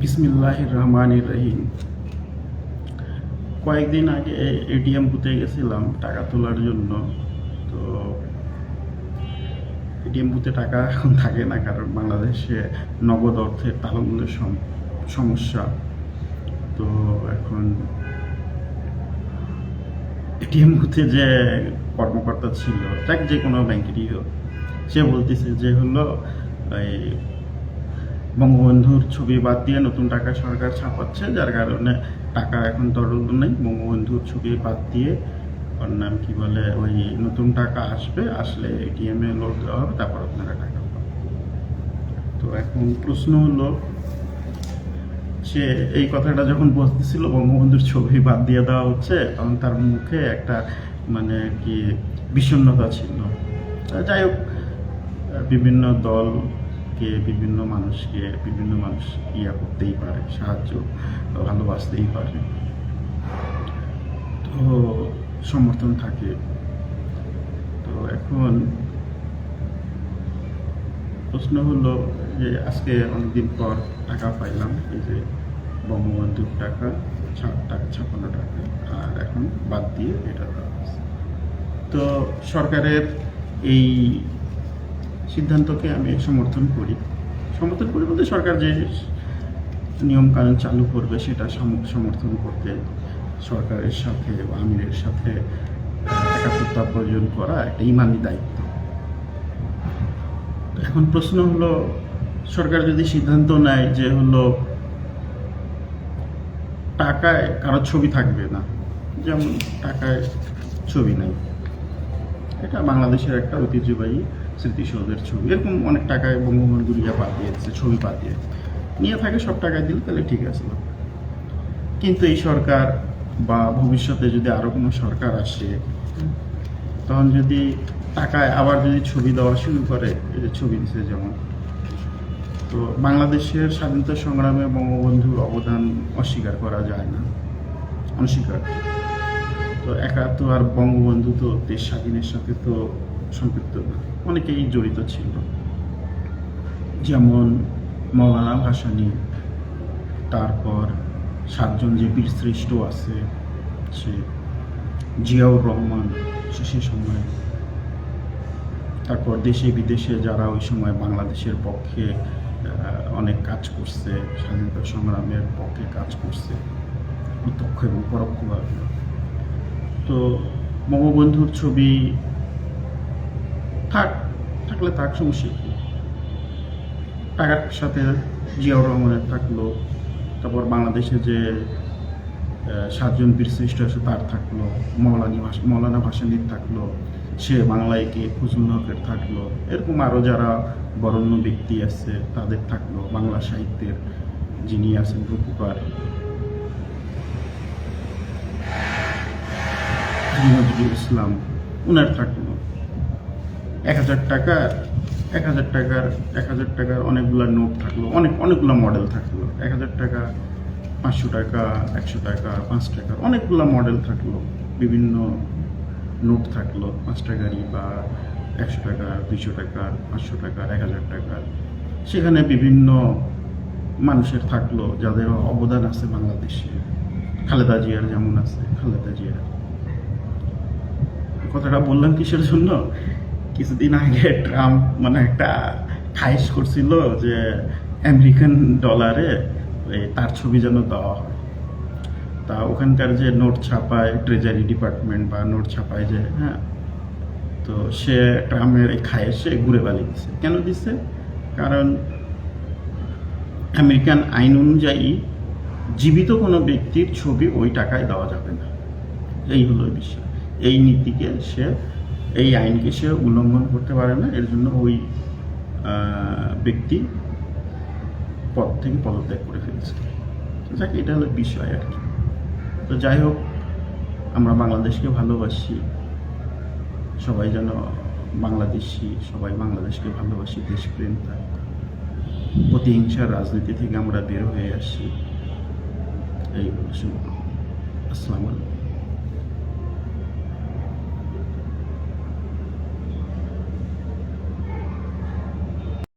বিসমিল্লাহির রহমানির রহিম। কয়েকদিন আগে এটিএম বুথে গেছিলাম টাকা তোলার জন্য। তো এটিএম বুথে টাকা এখন থাকে না, কারণ বাংলাদেশে নগদ অর্থের তালমূলের সমস্যা। তো এখন এটিএম বুথে যে কর্মকর্তা ছিল, যাকে যে কোনো ব্যাংকেরই হোক, সে বলতেছে যে হলো এই বঙ্গবন্ধুর ছবি বাদ দিয়ে নতুন টাকা সরকার ছাপাচ্ছে, যার কারণে টাকা এখন তরল নেই। বঙ্গবন্ধুর ছবি বাদ দিয়ে ওর নাম কি বলে, ওই নতুন টাকা আসবে, আসলে এটিএমে লোড দেওয়া হবে, তারপর আপনারা টাকা পাবেন। তো এখন প্রশ্ন হলো, সে এই কথাটা যখন বলতেছিল বঙ্গবন্ধুর ছবি বাদ দিয়ে দেওয়া হচ্ছে, তখন তার মুখে একটা মানে কি বিষণ্ণতা ছিল। যাই হোক, বিভিন্ন দলকে বিভিন্ন মানুষ ইয়া করতেই পারে, সাহায্য ভালোবাসতেই পারে, তো সমর্থন থাকে। তো এখন প্রশ্ন হলো যে আজকে অনেকদিন পর টাকা পাইলাম, এই যে বঙ্গবন্ধুর টাকা 56 টাকা, আর এখন বাদ দিয়ে এটা দেওয়া হয়েছে। তো সরকারের এই সিদ্ধান্তকে আমি সমর্থন করি বলতে, সরকার যে নিয়মকানুন চালু করবে সেটা সমর্থন করতে সরকারের সাথে বা আমিরের সাথে একাত্মতা প্রয়োজন করা একটা ইমানি দায়িত্ব। এখন প্রশ্ন হলো, সরকার যদি সিদ্ধান্ত নেয় যে হলো টাকায় কারো ছবি থাকবে না, যেমন টাকায় ছবি নাই, এটা বাংলাদেশের একটা ঐতিহ্যবাহী স্মৃতিসৌধের ছবি, এরকম অনেক টাকায় বঙ্গবন্ধুর ইয়া বাদ দিয়েছে, ছবি বাদ দিয়ে নিয়ে থাকে, সব টাকায় দিলে তাহলে ঠিক আছে। কিন্তু এই সরকার বা ভবিষ্যতে যদি আরো কোনো সরকার আসে, তখন যদি টাকায় আবার যদি ছবি দেওয়া শুরু করে, এই যে ছবি দিচ্ছে যেমন, তো বাংলাদেশের স্বাধীনতা সংগ্রামে বঙ্গবন্ধুর অবদান অস্বীকার করা যায় না, অনস্বীকার। তো একা তো আর বঙ্গবন্ধু তো দেশ স্বাধীনের সাথে তো সম্পৃক্ত না, অনেকেই জড়িত ছিল, যেমন মৌলানা ভাসানী, তারপর 7জন যে বীরশ্রেষ্ঠ আছে, সে জিয়াউর রহমান সে সময়, তারপর দেশে বিদেশে যারা ওই সময় বাংলাদেশের পক্ষে অনেক কাজ করছে, স্বাধীনতা সংগ্রামের পক্ষে কাজ করছে প্রত্যক্ষ এবং পরোক্ষভাবে। তো বঙ্গবন্ধুর ছবি থাকলে থাক, সমস্যা কি, টাকার সাথে জিয়াউর রহমানের থাকলো, তারপর বাংলাদেশে যে 7জন বীরশ্রেষ্ঠ আছে তার থাকলো, মৌলানা ভাসানীর থাকলো, সে বাংলায় কে ফজলুল হকের থাকলো, এরকম আরও যারা বরেণ্য ব্যক্তি আছে তাদের থাকলো, বাংলা সাহিত্যের যিনি আছেন রূপকার নজরুল ইসলাম, উনার থাকলো। 1000 টাকার অনেকগুলো নোট থাকলো, অনেকগুলো মডেল থাকলো, 1000 টাকা, 500 টাকা, 100 টাকা, 5 টাকার অনেকগুলো মডেল থাকলো, বিভিন্ন নোট থাকলো, 5 টাকারই বা 100 টাকার, 200 টাকার, 500 টাকার, 1000 টাকার। সেখানে বিভিন্ন মানুষের থাকলো যাদের অবদান আছে বাংলাদেশে। খালেদা জিয়ার যেমন আছে, খালেদা জিয়ার কথাটা বললাম কিসের জন্য, কিছুদিন আগে ট্রাম্প মানে একটা খাইশ করছিল যে আমেরিকান ডলারে তার ছবি যেন দেওয়া হয়। তা ওখানকার যে নোট ছাপায় ট্রেজারি ডিপার্টমেন্ট বা নোট ছাপায় যে, হ্যাঁ, তো সে ট্রাম্পের এই খাইশে ঘুরে বালি দিচ্ছে। কেন দিচ্ছে? কারণ আমেরিকান আইন অনুযায়ী জীবিত কোনো ব্যক্তির ছবি ওই টাকায় দেওয়া যাবে না, এই হলো বিষয়। এই নীতিকে সে, এই আইনকে সে উল্লঙ্ঘন করতে পারে না, এর জন্য ওই ব্যক্তি পদ থেকে পদত্যাগ করে ফেলছে। যাক, এটা হলো বিষয় আর কি। তো যাই হোক, আমরা বাংলাদেশকে ভালোবাসি, সবাই যেন বাংলাদেশি, সবাই বাংলাদেশকে ভালোবাসি, দেশপ্রেম থাক, প্রতিহিংসার রাজনীতি থেকে আমরা বের হয়ে আসি, এই হলো। আসসালামু আলাইকুম।